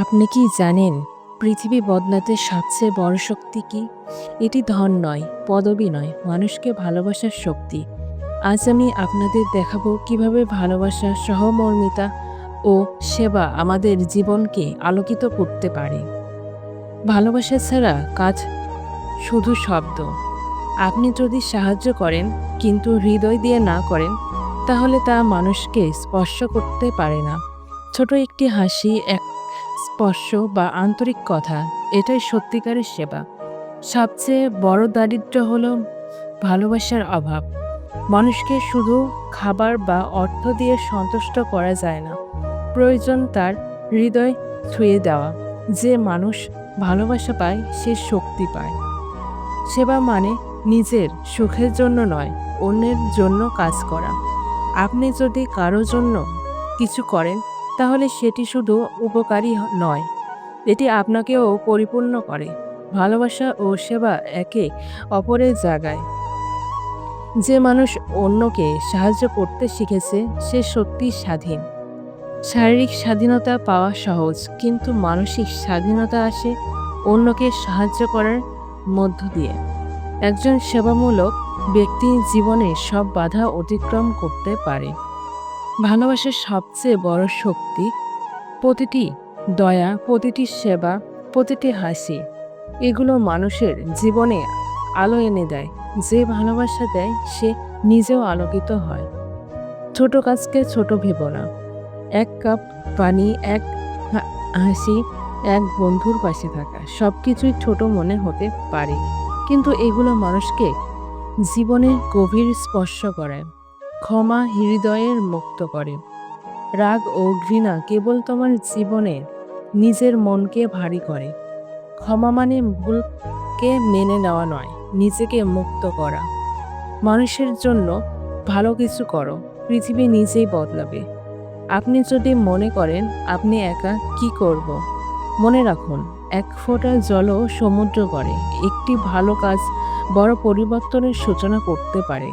আপনি কি জানেন পৃথিবী বদলাতে সবচেয়ে বড় শক্তি কি? এটি ধন নয়, পদবি নয়, মানুষকে ভালোবাসার শক্তি। আজ আমি আপনাদের দেখাবো কিভাবে ভালোবাসা, সহমর্মিতা ও সেবা আমাদের জীবনকে আলোকিত করতে পারে। ভালোবাসা ছাড়া কাজ শুধু শব্দ। আপনি যদি সাহায্য করেন কিন্তু হৃদয় দিয়ে না করেন, তাহলে তা মানুষকে স্পর্শ করতে পারে না। ছোট একটি হাসি, এক স্পর্শ বা আন্তরিক কথা, এটাই সত্যিকারের সেবা। সবচেয়ে বড় দারিদ্র্য হলো ভালোবাসার অভাব। মানুষকে শুধু খাবার বা অর্থ দিয়ে সন্তুষ্ট করা যায় না, প্রয়োজন তার হৃদয় ছুঁয়ে দেওয়া। যে মানুষ ভালোবাসা পায় সে শক্তি পায়। সেবা মানে নিজের সুখের জন্য নয়, অন্যের জন্য কাজ করা। আপনি যদি কারো জন্য কিছু করেন, তাহলে সেটি শুধু উপকারী নয়, এটি আপনাকেও পরিপূর্ণ করে। ভালোবাসা ও সেবা একে অপরের জায়গায়। যে মানুষ অন্যকে সাহায্য করতে শিখেছে সে সত্যিই স্বাধীন। শারীরিক স্বাধীনতা পাওয়া সহজ, কিন্তু মানসিক স্বাধীনতা আসে অন্যকে সাহায্য করার মধ্য দিয়ে। একজন সেবামূলক ব্যক্তি জীবনের সব বাধা অতিক্রম করতে পারে। ভালোবাসার সবচেয়ে বড় শক্তি প্রতিটি দয়া, প্রতিটি সেবা, প্রতিটি হাসি, এগুলো মানুষের জীবনে আলো এনে দেয়। যে ভালোবাসা দেয় সে নিজেও আলোকিত হয়। ছোট কাজকে ছোট ভেবো না। এক কাপ পানি, এক হাসি, এক বন্ধুর পাশে থাকা, সবকিছুই ছোট মনে হতে পারে, কিন্তু এগুলো মানুষকে জীবনের গভীর স্পর্শ করে। ক্ষমা হৃদয়ের মুক্ত করে। রাগ ও ঘৃণা কেবল তোমার জীবনে নিজের মনকে ভারী করে। ক্ষমা মানে ভুলকে মেনে নেওয়া নয়, নিজেকে মুক্ত করা। মানুষের জন্য ভালো কিছু করো, পৃথিবী নিজেই বদলাবে। আপনি যদি মনে করেন আপনি একা, কি করব? মনে রাখুন, এক ফোঁটা জলও সমুদ্র করে। একটি ভালো কাজ বড় পরিবর্তনের সূচনা করতে পারে।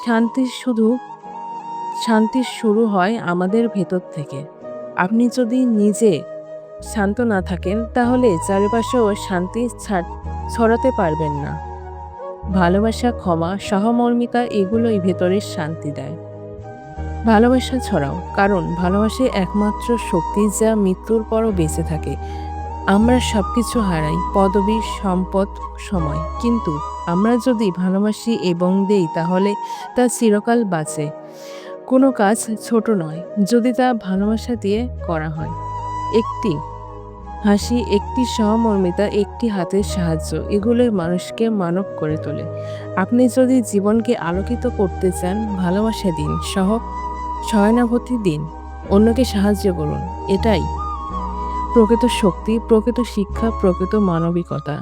শান্তি শুধু শান্তি শুরু হয় আমাদের ভেতর থেকে। আপনি যদি নিজে শান্ত না থাকেন, তাহলে চারপাশেও শান্তি ছড়াতে পারবেন না। ভালোবাসা, ক্ষমা, সহমর্মিতা, এগুলোই ভেতরের শান্তি দেয়। ভালোবাসা ছড়াও, কারণ ভালোবাসাই একমাত্র শক্তি যা মৃত্যুর পরও বেঁচে থাকে। আমরা সবকিছু হারাই, পদবি, সম্পদ, সময়, কিন্তু আমরা যদি ভালোবাসি এবং দেই, তাহলে তা চিরকাল বাঁচে। কোনো কাজ ছোট নয় যদি তা ভালোবাসা দিয়ে করা হয়। একটি হাসি, একটি সহমর্মিতা, একটি হাতের সাহায্য, এগুলোই মানুষকে মানব করে তোলে। আপনি যদি জীবনকে আলোকিত করতে চান, ভালোবাসা দিন, সহানুভূতি দিন, অন্যকে সাহায্য করুন। এটাই প্রকৃত শক্তি, প্রকৃত শিক্ষা, প্রকৃত মানবিকতা।